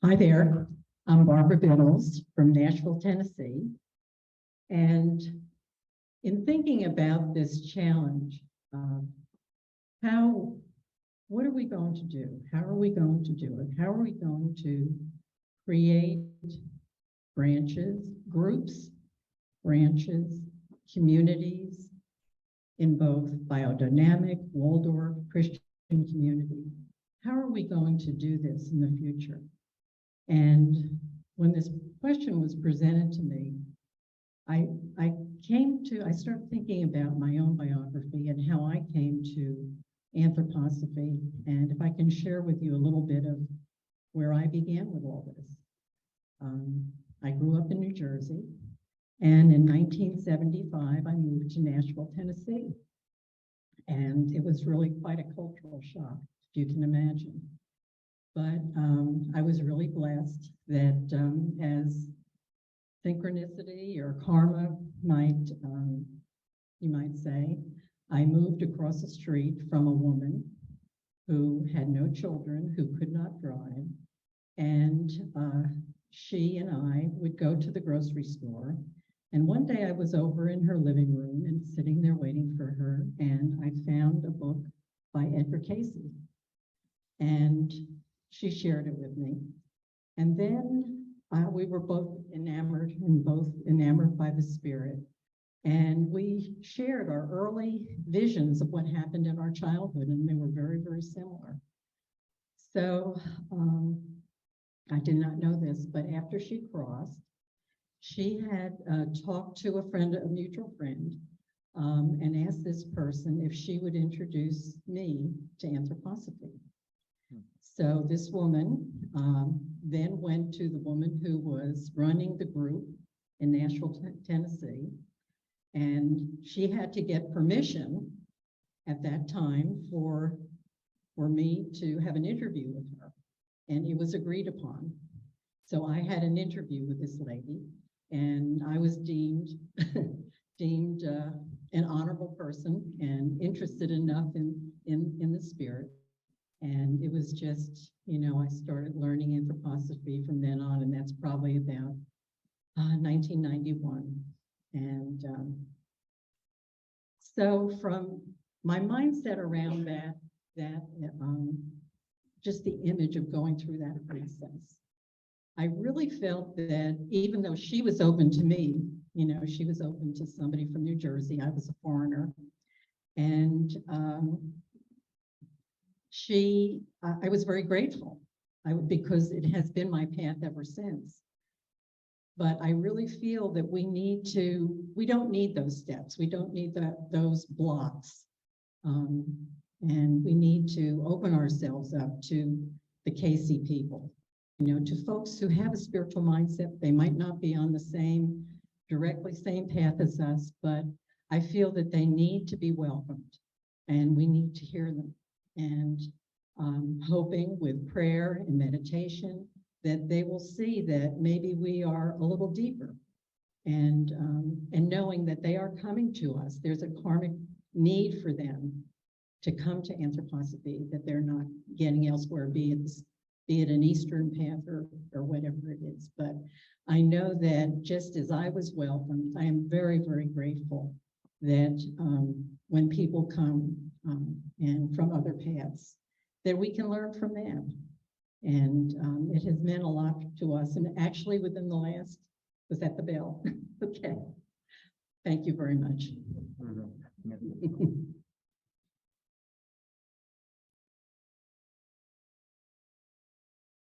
Hi there, I'm Barbara Bittles from Nashville, Tennessee. And in thinking about this challenge, what are we going to do? How are we going to do it? How are we going to create branches, groups, branches, communities in both biodynamic, Waldorf, Christian community? How are we going to do this in the future? And when this question was presented to me, I started thinking about my own biography and how I came to anthroposophy. And if I can share with you a little bit of where I began with all this. I grew up in New Jersey, and in 1975, I moved to Nashville, Tennessee. And it was really quite a cultural shock, if you can imagine. But I was really blessed that as synchronicity or karma you might say, I moved across the street from a woman who had no children, who could not drive. And she and I would go to the grocery store. And one day I was over in her living room and sitting there waiting for her. And I found a book by Edgar Casey. And she shared it with me. And then we were both enamored by the spirit. And we shared our early visions of what happened in our childhood, and they were very, very similar. So I did not know this, but after she crossed, she had talked to a mutual friend, and asked this person if she would introduce me to anthroposophy. So this woman then went to the woman who was running the group in Nashville, Tennessee, and she had to get permission at that time for me to have an interview with her, and it was agreed upon. So I had an interview with this lady, and I was deemed an honorable person and interested enough in the spirit. And it was just, I started learning anthroposophy from then on, and that's probably about 1991. And so from my mindset around that just the image of going through that process, I really felt that even though she was open to me, she was open to somebody from New Jersey, I was a foreigner, and I was very grateful because it has been my path ever since. But I really feel that we don't need those steps. We don't need those blocks. And we need to open ourselves up to the KC people, to folks who have a spiritual mindset. They might not be on the directly same path as us, but I feel that they need to be welcomed, and we need to hear them. And hoping with prayer and meditation that they will see that maybe we are a little deeper, and knowing that they are coming to us. There's a karmic need for them to come to anthroposophy that they're not getting elsewhere, be it an Eastern path or whatever it is. But I know that just as I was welcomed, I am very, very grateful that when people come and from other paths, that we can learn from them. And it has meant a lot to us. And actually within the last, was that the bell? Okay. Thank you very much.